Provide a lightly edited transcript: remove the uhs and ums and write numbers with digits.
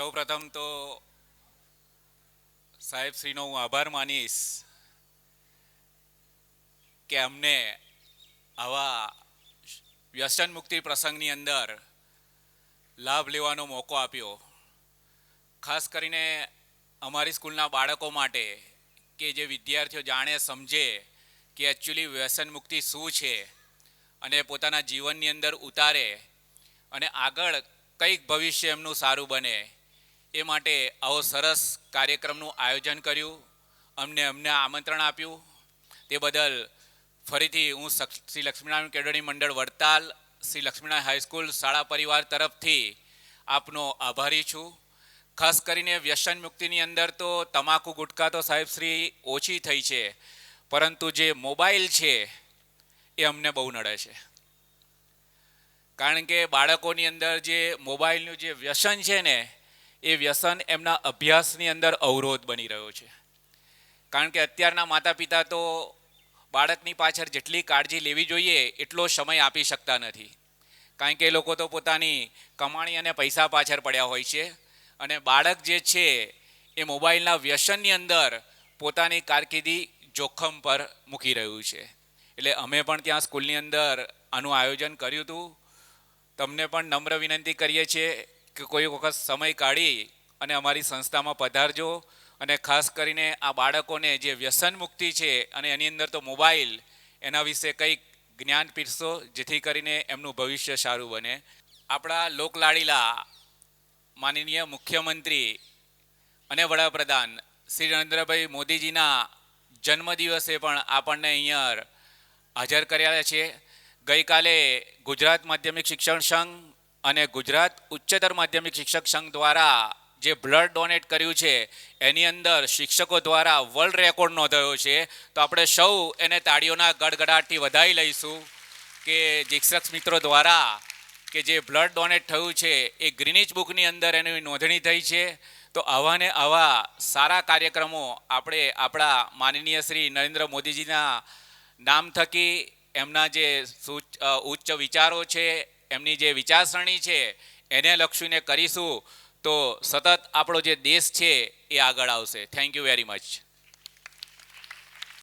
સૌપ્રથમ તો સાહેબશ્રીનો હું આભાર માનીશ કે અમને આવા વ્યસન મુક્તિ પ્રસંગની અંદર લાભ લેવાનો મોકો આપ્યો. ખાસ કરીને અમારી સ્કૂલના બાળકો માટે કે જે વિદ્યાર્થીઓ જાણે સમજે કે એકચ્યુઅલી વ્યસન મુક્તિ શું છે અને પોતાના જીવનની અંદર ઉતારે અને આગળ કંઈક ભવિષ્ય એમનું સારું બને એ માટે આવો સરસ કાર્યક્રમનું આયોજન કર્યું. અમને આમંત્રણ આપ્યું તે બદલ ફરીથી હું શ્રી લક્ષ્મીનારાયણ કેળવણી મંડળ વડતાલ, શ્રી લક્ષ્મીનારાયણ હાઈસ્કૂલ શાળા પરિવાર તરફથી આપનો આભારી છું. ખાસ કરીને વ્યસન મુક્તિની અંદર તો તમાકુ ગુટખા તો સાહેબશ્રી ઓછી થઈ છે, પરંતુ જે મોબાઈલ છે એ અમને બહુ નડે છે. કારણ કે બાળકોની અંદર જે મોબાઈલનું જે વ્યસન છે ને એ વ્યસન એમના અભ્યાસની અંદર અવરોધ બની રહ્યો છે. કારણ કે અત્યારના માતા પિતા તો બાળકની પાછળ જેટલી કાળજી લેવી જોઈએ એટલો સમય આપી શકતા નથી. કારણ કે એ લોકો તો પોતાની કમાણી અને પૈસા પાછળ પડ્યા હોય છે અને બાળક જે છે એ મોબાઈલના વ્યસનની અંદર પોતાની કારકિર્દી જોખમ પર મૂકી રહ્યું છે. એટલે અમે પણ ત્યાં સ્કૂલની અંદર આનું આયોજન કર્યું હતું. તમને પણ નમ્ર વિનંતી કરીએ છીએ કે કોઈ વખત સમય કાઢી અને અમારી સંસ્થામાં પધારજો અને ખાસ કરીને આ બાળકોને જે વ્યસન મુક્તિ છે અને એની અંદર તો મોબાઈલ એના વિશે કંઈક જ્ઞાન પીરસો, જેથી કરીને એમનું ભવિષ્ય સારું બને. આપણા લોકલાડીલા માનનીય મુખ્યમંત્રી અને વડાપ્રધાન શ્રી નરેન્દ્રભાઈ મોદીજીના જન્મદિવસે પણ આપણને અહીંયા હાજર કર્યા છે. ગઈકાલે ગુજરાત માધ્યમિક શિક્ષણ સંઘ અને ગુજરાત ઉચ્ચતર માધ્યમિક શિક્ષક સંઘ દ્વારા જે બ્લડ ડોનેટ કર્યું છે એની અંદર શિક્ષકો દ્વારા વર્લ્ડ રેકોર્ડ નોંધાયો છે. તો આપણે સૌ એને તાળીઓના ગડગડાટથી વધાવી લઈશું કે શિક્ષક મિત્રો દ્વારા કે જે બ્લડ ડોનેટ થયું છે એ ગ્રીનિચ બુકની અંદર એની નોંધણી થઈ છે. તો આવા ને આવા સારા કાર્યક્રમો આપણે આપણા માનનીય શ્રી નરેન્દ્ર મોદીજીના નામ થકી એમના જે ઉચ્ચ વિચારો છે, એમની જે વિચારસરણી છે એને લક્ષીને કરીશું તો સતત આપણો જે દેશ છે એ આગળ આવશે. Thank you very much.